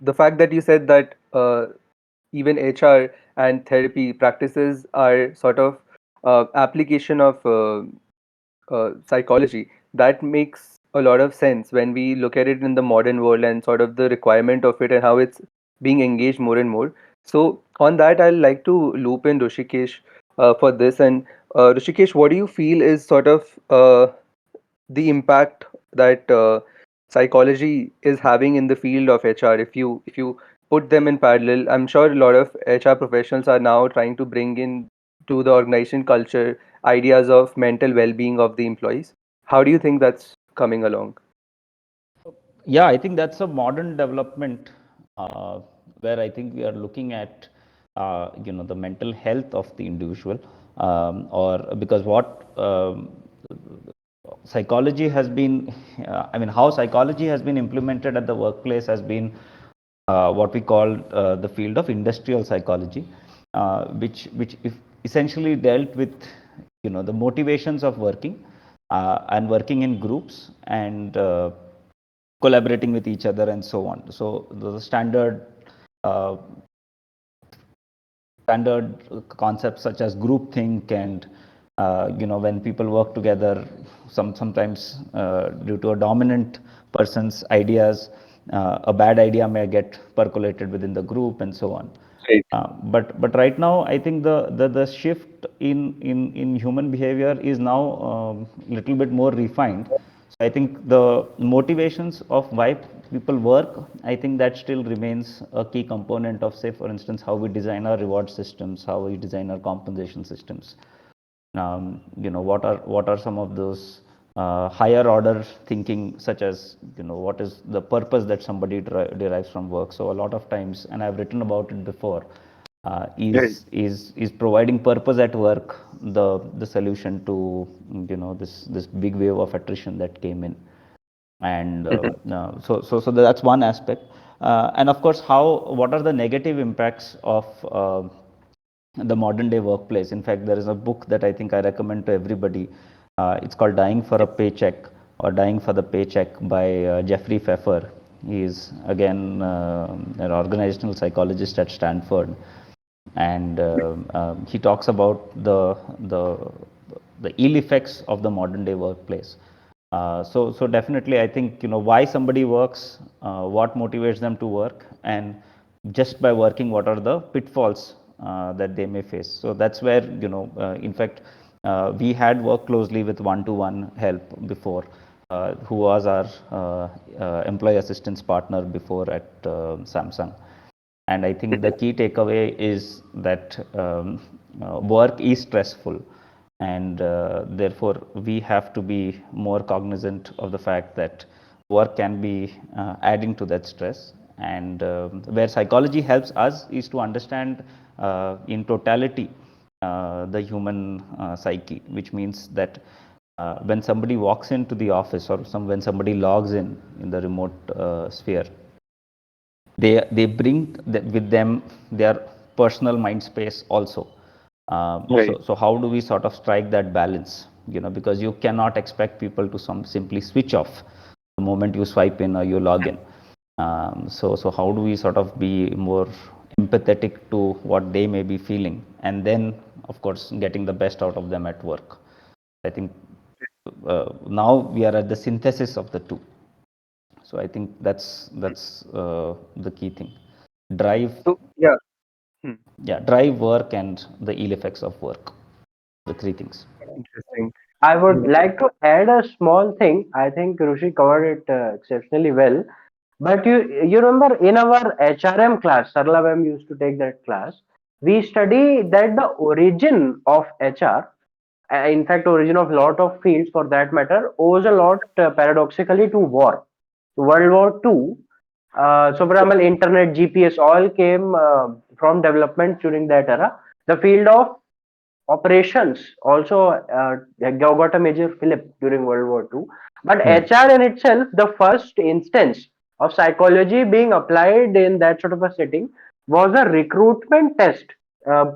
the fact that you said that even HR and therapy practices are sort of application of psychology, that makes a lot of sense when we look at it in the modern world and sort of the requirement of it and how it's being engaged more and more. So, on that, I'd like to loop in Rishikesh for this. And Rishikesh, what do you feel is sort of the impact that psychology is having in the field of HR? If you put them in parallel, I'm sure a lot of HR professionals are now trying to bring in to the organization culture ideas of mental well-being of the employees. How do you think that's coming along? Yeah, I think that's a modern development uh, where I think we are looking at the mental health of the individual, or because what psychology has been, how psychology has been implemented at the workplace has been what we call the field of industrial psychology, which if essentially dealt with the motivations of working and working in groups and collaborating with each other and so on. So the uh, standard concepts such as groupthink and when people work together, sometimes due to a dominant person's ideas, a bad idea may get percolated within the group and so on. Right. But right now, I think the shift in human behavior is now little bit more refined. So I think the motivations of why people work, I think that still remains a key component of, say, for instance, how we design our reward systems, how we design our compensation systems. What are some of those higher order thinking, such as what is the purpose that somebody derives from work. So a lot of times, and I've written about it before, Right. is providing purpose at work the solution to this big wave of attrition that came in. And so that's one aspect. And of course, what are the negative impacts of the modern day workplace? In fact, there is a book that I think I recommend to everybody. It's called Dying for a Paycheck, or Dying for the Paycheck, by Jeffrey Pfeffer. He is again an organizational psychologist at Stanford, and he talks about the ill effects of the modern day workplace. So definitely, I think why somebody works, what motivates them to work, and just by working, what are the pitfalls that they may face. So that's where in fact, we had worked closely with one-to-one help before, who was our employee assistance partner before at Samsung. And I think the key takeaway is that work is stressful, and therefore we have to be more cognizant of the fact that work can be adding to that stress. And where psychology helps us is to understand in totality the human psyche, which means that when somebody walks into the office, or when somebody logs in the remote sphere, they bring with them their personal mind space also. Right. So how do we sort of strike that balance? Because you cannot expect people to simply switch off the moment you swipe in or you log in. So how do we sort of be more empathetic to what they may be feeling, and then of course getting the best out of them at work? I think now we are at the synthesis of the two. So I think that's the key thing. Drive, So, yeah. Hmm. yeah, drive, work, and the ill effects of work. The three things. Interesting. I would Hmm. like to add a small thing. I think Rushi covered it exceptionally well. But you remember in our HRM class, Sarla ma'am used to take that class. We study that the origin of HR, in fact, origin of lot of fields for that matter, owes a lot paradoxically to war. World War II. So, for example, internet, GPS, all came from development during that era. The field of operations also got a major fillip during World War II. But Hmm. HR in itself, the first instance of psychology being applied in that sort of a setting, was a recruitment test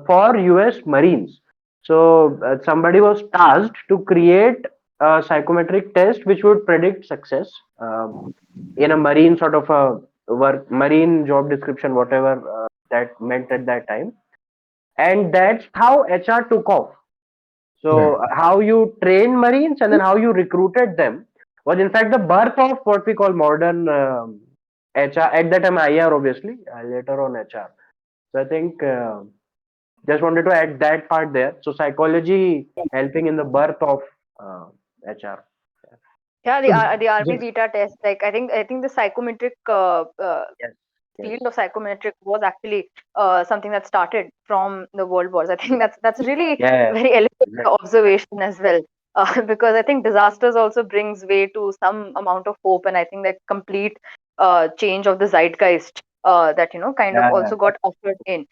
for US Marines. So somebody was tasked to create a psychometric test which would predict success in a marine sort of a work, marine job description, whatever that meant at that time, and that's how HR took off. Right. So how you train marines and then how you recruited them was in fact the birth of what we call modern HR. At that time, IR obviously, later on HR. So I think just wanted to add that part there. So psychology helping in the birth of uh, HR. Yeah, So the army just beta test. Like I think the psychometric Yes, yes, field of psychometric was actually something that started from the world wars. I think that's really yeah, very elegant exactly. observation as well. Because I think disasters also brings way to some amount of hope, and I think that complete change of the zeitgeist that kind of Yeah, also got ushered in.